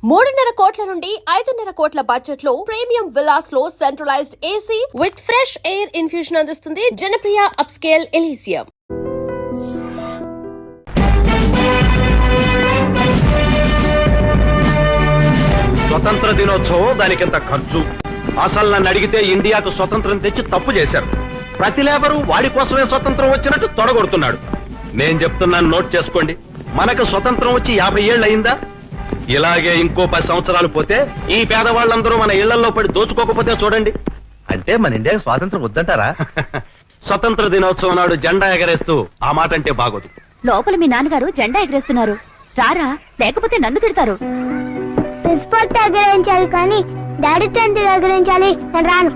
3.5 కోట్ల నుండి 5.5 కోట్ల బడ్జెట్ లో ప్రీమియం విల్లాస్ లో centralized AC with fresh air infusion అందిస్తుంది జనప్రియ అప్స్కేల్ ఎలీసియం. స్వతంత్ర దినోత్సవం దానికింత ఖర్చు. అసలు నన్ను అడిగితే ఇండియాకు స్వతంత్రం తెచ్చి తప్పు చేశారు. ప్రతి లేబరు వాడి కోసమే స్వతంత్రం వచ్చినట్టు తొడగొడుతున్నాడు. నేను చెప్తున్నాను, నోట్ చేసుకోండి. మనకు స్వతంత్రం వచ్చి 50 ఏళ్ళు అయిందా? ఇలాగే ఇంకో 10 సంవత్సరాలు పోతే ఈ పేదవాళ్ళందరూ మన ఇళ్లలో పడి దోచుకోకపోతే చూడండి. అంటే మన ఇండియాకి స్వాతంత్రం వద్దంటారా? స్వతంత్ర దినోత్సవం నాడు జెండా ఎగరేస్తూ ఆ మాట అంటే బాగోదు. లోపల మీ నాన్నగారు జెండా ఎగరేస్తున్నారు, రారా లేకపోతే నన్ను తిడతారు. ప్రిన్సిపల్ ఎగరించాలి కానీ డాడీతో ఎందుకు ఎగరించాలి? నేను రాను.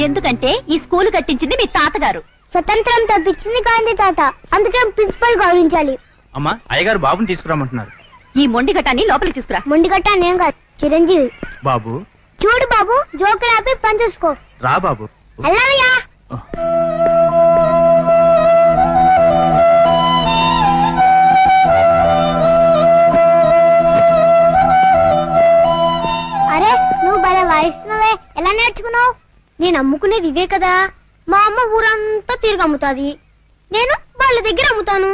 ఎందుకంటే ఈ స్కూల్ కట్టించింది మీ తాతగారు. స్వతంత్రం తప్పించింది గాంధీ తాత, అందుకే ప్రిన్సిపల్ గౌరవించాలి. అమ్మా, అయ్యగారు బాబుని తీసుకురామంటున్నారు. ఈ మొండి ఘటాన్ని లోపలికి తీసుకురా. మొండిగట్ట నేను కాదు, చిరంజీవి. బాబు చూడు బాబు, జోకులు ఆపి పని చూసుకో. రా బాబు. వెళ్ళాలయ్యా. అరే, నువ్వు బాగా వాయిస్తున్నావే, ఎలా నేర్చుకున్నావు? నేను అమ్ముకునేది ఇవే కదా. మా అమ్మ ఊరంతా తిరిగి అమ్ముతాది, నేను వాళ్ళ దగ్గర అమ్ముతాను.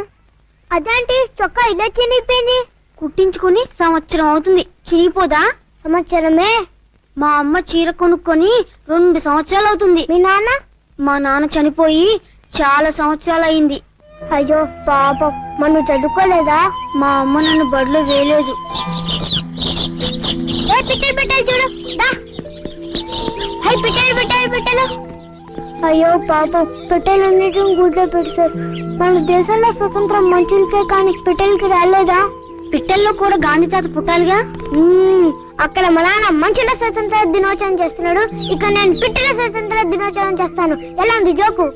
అదేంటి చొక్కా ఇలా చినిగిపోయింది? కుట్టించుకుని సంవత్సరం అవుతుంది, చిరిగిపోదా? సంవత్సరమే. మా అమ్మ చీర కొనుక్కొని 2 సంవత్సరాలు అవుతుంది. మీ నాన్న? మా నాన్న చనిపోయి చాలా సంవత్సరాలు అయింది. అయ్యో పాపం, మనం చదువుకోలేదా? మా అమ్మ నన్ను బడిలో వేయలేదు. పెట్టాలి చూడు, పెట్టాలి. అయ్యో పాపం, పెట్టెలన్నిటిని గుడ్లో పెట్టారు. మన దేశంలో స్వతంత్రం మంచులకే కానీ పెట్టెలకి రాలేదా? పిట్టల్లో కూడా గాంధీ తాత పుట్టాలిగా. అక్కడ మా నాన్న మంచుల స్వతంత్ర దినోత్సవం చేస్తున్నాడు, ఇక్కడ నేను పిట్టల స్వతంత్ర దినోత్సవం చేస్తాను. ఎలా ఉంది జోకు?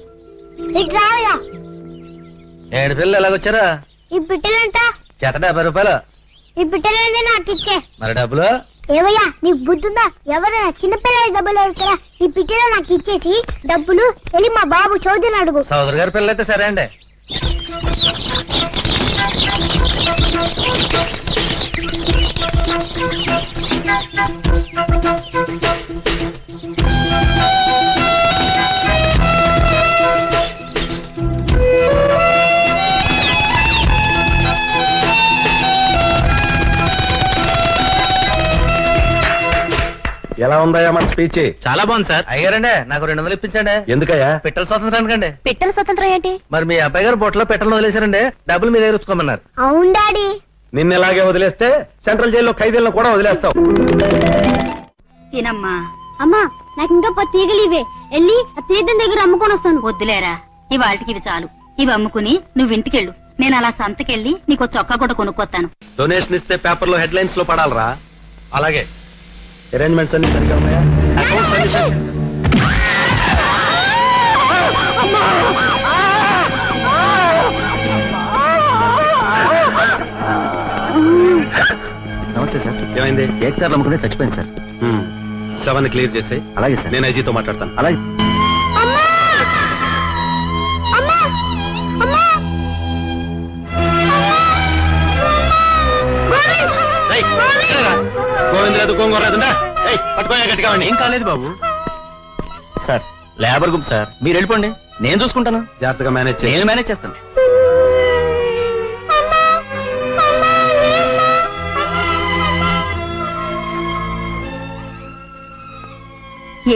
ఇటు రావయ్యా. 7 పిల్లలు ఎలాగొచ్చారా? ఈ పిట్టలంట 70 రూపాయలు. ఈ పిట్టలేదే నాకు ఇచ్చే. మరి డబ్బులు? ఏవయ్యా, నీకు బుద్ధుందా? ఎవరైనా చిన్నపిల్లల డబ్బులు అడుగుతారా? ఈ పిట్టలో నాకు ఇచ్చేసి డబ్బులు వెళ్ళి మా బాబు చౌదరిని అడుగు. సోదరు గారి పిల్లలు అయితే సరే అండి. ఎలా ఉందయ్యా మన స్పీచ్? చాలా బాగుంది సార్. అయ్యారండి, నాకు 200 ఇప్పించండి. ఎందుకయ్యా? పిట్టల స్వాతంత్రానికండి. పిట్టల స్వతంత్రం ఏంటి? మరి మీ అబ్బాయి గారు బొట్టలో పెట్టలను వదిలేశారండి, డబ్బులు మీ దగ్గర ఉంచుకోమన్నారు. అవును డాడీ. నిన్న ఇలాగే వదిలేస్తే సెంట్రల్ జైల్లో ఖైదీలను కూడా వదిలేస్తావు. తినమ్మా. అమ్మా, నాకు ఇంకా 10 తీగలు ఇవే, వెళ్ళి ఆ తీర్థం దగ్గర అమ్ముకొని వస్తాను. వద్దులేరా, ఇవాళకి ఇవి చాలు. ఇవి అమ్ముకుని నువ్వు ఇంటికెళ్ళు, నేను అలా సంతకెళ్ళి నీకు చొక్కా కూడా కొనుక్కొస్తాను. డొనేషన్ ఇస్తే పేపర్లో హెడ్లైన్స్ లో పడాలరా. అలాగే అరేంజ్మెంట్స్ అన్ని సరిగా ఉన్నాయా? అకౌంట్స్ అన్ని సరిగా? నమస్తే సార్. ఏమైంది? ఏకతారు అమ్ముకునే చచ్చిపోయింది సార్. 7 క్లియర్ చేసి. అలాగే సార్. నేను ఐజీతో మాట్లాడతాను. అలాగే. గోవింద లేదు, గోంగూర లేదుండా. పట్టుకోయా గట్టిగా. ఏం కాలేదు బాబు. సార్, లేబర్ గ్రూప్ సార్, మీరు వెళ్ళిపోండి, నేను చూసుకుంటాను. జాగ్రత్తగా మేనేజ్ చేయి. నేను మేనేజ్ చేస్తాను.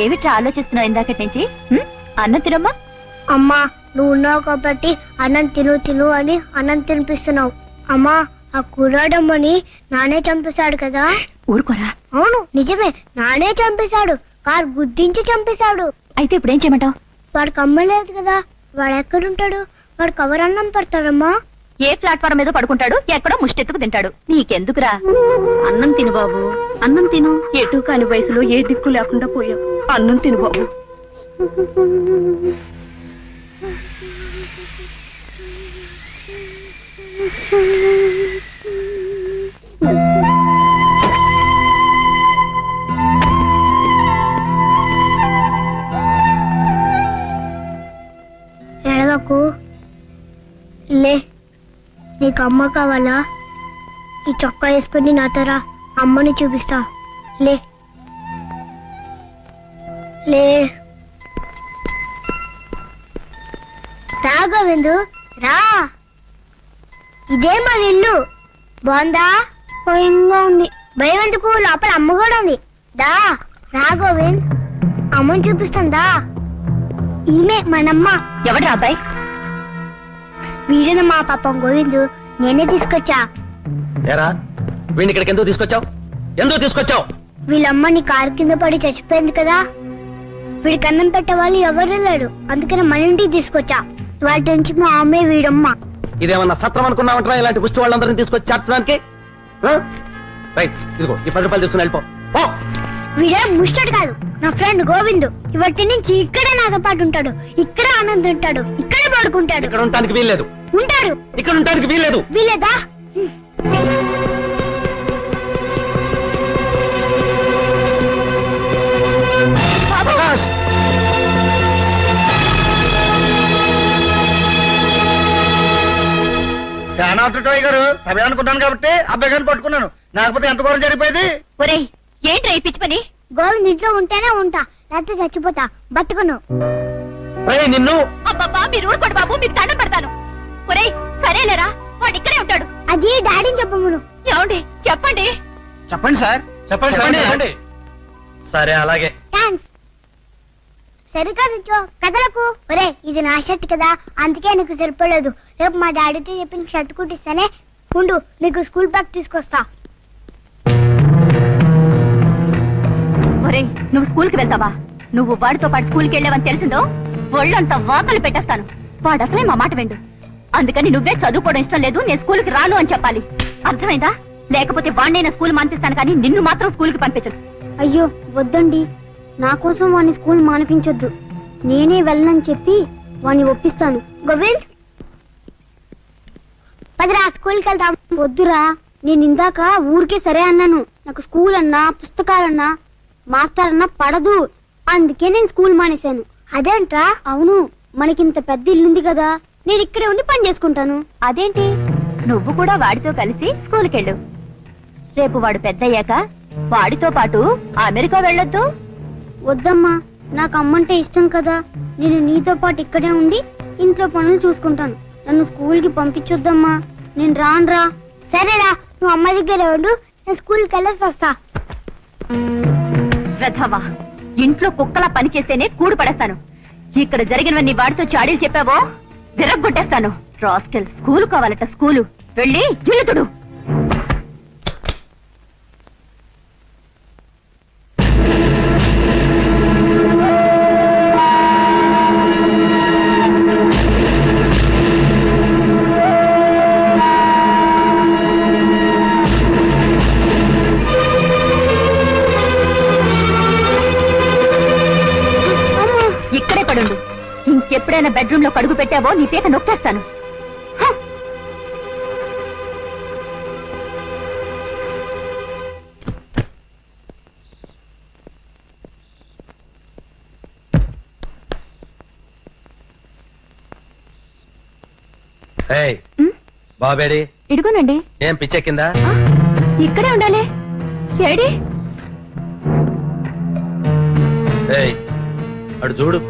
ఏమిట్రా ఆలోచిస్తున్నావు ఇందాకటి నుంచి? అన్నం తినమ్మా. అమ్మా, నువ్వు ఉన్నావు కాబట్టి అన్నం తిను అని అన్నం తినిపిస్తున్నావు. అమ్మా, ఆ కుర్రాడమ్మని నానే చంపేశాడు కదా. ఊరుకోరా. అవును, నిజమే, నానే చంపేశాడు. కారు గుద్దించి చంపేశాడు. అయితే ఇప్పుడు ఏం చేయమంటావు? వాడికి అమ్మ లేదు కదా, వాడు ఎక్కడుంటాడు? వాడికి ఎవరన్నం పడతాడమ్మా? ఏ ప్లాట్ఫారం మీద పడుకుంటాడు, ఎక్కడో ముష్టెత్తుకు తింటాడు. నీకెందుకురా? అన్నం తిను బాబు, అన్నం తిను. ఎటు కాని వయసులో ఏ దిక్కు లేకుండా పోయావు. అన్నం తిను బాబు. ఎడవకు, లే. నీకు అమ్మ కావాలా? ఈ చొక్కా వేసుకుని నాతో రా, అమ్మని చూపిస్తా. లే లే రా గోవిందు రా. ఇదే మన ఇల్లు. బాగుందా? భయంగా ఉంది. భయం ఎందుకు? లోపల అమ్మ కూడా ఉంది. దా రా గోవింద్, అమ్మని చూపిస్తుందా? ఈమె మనమ్మ. ఎవడ్రా అబ్బాయి? వీడినమ్మా పాపం గోవిందు, నేనే తీసుకొచ్చా. ఏరా వీడిని ఇక్కడికి ఎందుకు తీసుకొచ్చావు? ఎందుకు తీసుకొచ్చావు? వీళ్ళమ్మని కారు కింద పడి చచ్చిపోయింది కదా, వీడికి అన్నం పెట్టే వాళ్ళు ఎవరు లేరు, అందుకని మన ఇంటికి తీసుకొచ్చా. వాటి నుంచి మా అమ్మే వీడమ్మ. ఇదేమన్నా సత్రం అనుకున్నావంటరా ఇలాంటి పుష్టి వాళ్ళందరినీ తీసుకొచ్చి చేర్చడానికి? రైట్, ఇదిగో ఈ 10 రూపాయలు తీసుకుని వెళ్ళిపో. వీడే ముష్టడు కాదు, నా ఫ్రెండ్ గోవిందు. ఇవటి నుంచి ఇక్కడే నాతో పాటు ఉంటాడు, ఇక్కడే ఆనంద్ ఉంటాడు, ఇక్కడే పడుకుంటాడు. ఇక్కడ ఉండటానికి వీల్లేదు. ఉంటాడు. ఇక్కడ ఉండటానికి వీల్లేదు. వీలేదా? ప్రకాష్, గారు సభ అనుకున్నాను కాబట్టి అబ్బాయి గారిని పట్టుకున్నాను. లేకపోతే ఎంత ఘోరం జరిగిపోయింది. ఒరేయ్ ఏంట్రా ఈ పిచ్చి పని? గోవింద్ ఇంట్లో ఉంటేనే ఉంటా, లేకపోతే చచ్చిపోతా. బతుకును. నిన్ను అబ్బబ్బా మీరు ఊరుకోండి బాబు, మీకు దండం పెడతాను. ఒరేయ్ సరేలేరా, వాడు ఇక్కడే ఉంటాడు. అది డాడీని చెప్పమును. ఏమండి చెప్పండి. చెప్పండి సార్, చెప్పండి. సరే అలాగే. థ్యాంక్స్. సరిగ్గా నుంచో, కదలకు. ఒరే ఇది నా షర్ట్ కదా, అందుకే నీకు సరిపోలేదు. రేపు మా డాడీతో చెప్పి నీకు షర్ట్ కుట్టిస్తానే. ఉండు, నీకు స్కూల్ బ్యాగ్ తీసుకొస్తా. ఒరేయ్ నువ్వు స్కూల్ కి వెళ్తావా? నువ్వు వాడితో పాటు స్కూల్కి వెళ్ళావని తెలిసిందో ఒళ్ళంతా వాతలు పెట్టేస్తాను. వాడు అసలే మా మాట విండు. అందుకని నువ్వే చదువుకోవడం ఇష్టం లేదు, నేను స్కూల్కి రాను అని చెప్పాలి. అర్థమైందా? లేకపోతే వాడినైనా స్కూల్ మానిపిస్తాను, కానీ నిన్ను మాత్రం స్కూల్కి పంపించను. అయ్యో వద్దండి, నా కోసం వాడిని స్కూల్ మానిపించొద్దు. నేనే వెళ్ళనని చెప్పి వాడిని ఒప్పిస్తాను. గోవింద్ పదిరా, స్కూల్కి వెళ్తాం. వద్దురా, నేను ఇందాక ఊరికే సరే అన్నాను. నాకు స్కూల్ అన్నా, పుస్తకాలన్నా, మాస్టర్ అన్నా పడదు. అందుకే నేను స్కూల్ మానేశాను. అదేంట్రా? అవును, మనకింత పెద్ద ఇల్లుంది కదా, నేను ఇక్కడే ఉండి పని చేసుకుంటాను. అదేంటి, నువ్వు కూడా వాడితో కలిసి స్కూల్కి వెళ్ళు. రేపు వాడు పెద్దయ్యాక వాడితో పాటు అమెరికా వెళ్ళొద్దు. వద్దమ్మా, నాకు అమ్మంటే ఇష్టం కదా. నేను నీతో పాటు ఇక్కడే ఉండి ఇంట్లో పనులు చూసుకుంటాను. నన్ను స్కూల్ కి పంపించొద్దమ్మా, నేను రానురా. సరేరా, నువ్వు అమ్మ దగ్గర ఉండు, నేను స్కూల్కి వెళ్ళేసి వస్తా. శ్రద్ధవా, ఇంట్లో కుక్కలా పని చేస్తేనే కూడు పడేస్తాను. ఇక్కడ జరిగినవన్నీ వాడితో చాడీలు చెప్పావో విరగ్గొట్టేస్తాను. రాస్కెల్, స్కూలు కావాలట, స్కూలు వెళ్ళి జిల్లుతుడు. ఇక్కడే పడుండు. ఇంకెప్పుడైనా బెడ్రూమ్ లో కడుగు పెట్టావో నీ పీక నొక్కేస్తాను. బాబేడి ఇడుకోనండి. ఏం పిచ్చెక్కిందా? ఇక్కడే ఉండాలి. ఏడి అడు చూడు.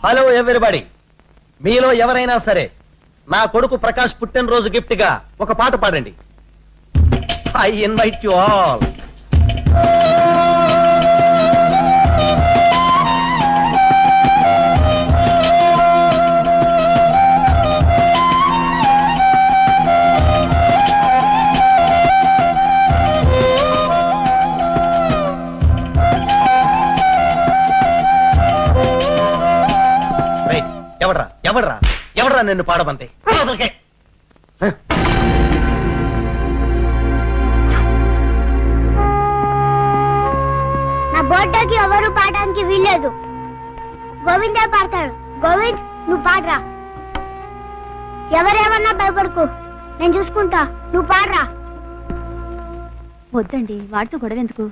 హలో ఎవ్రీబడి, మీలో ఎవరైనా సరే నా కొడుకు ప్రకాష్ పుట్టినరోజు గిఫ్ట్ గా ఒక పాట పాడండి. I invite you all. నిన్ను పాడమంది. నా బర్త్డేకి ఎవరు పాడడానికి వీల్లేదు. గోవిందే పాడతాడు. గోవింద్, నువ్వు పాడరా. ఎవరేమన్నా భయపడుకో, నేను చూసుకుంటా. నువ్వు పాడరా. వద్దండి, వాడితో గొడవ ఎందుకు?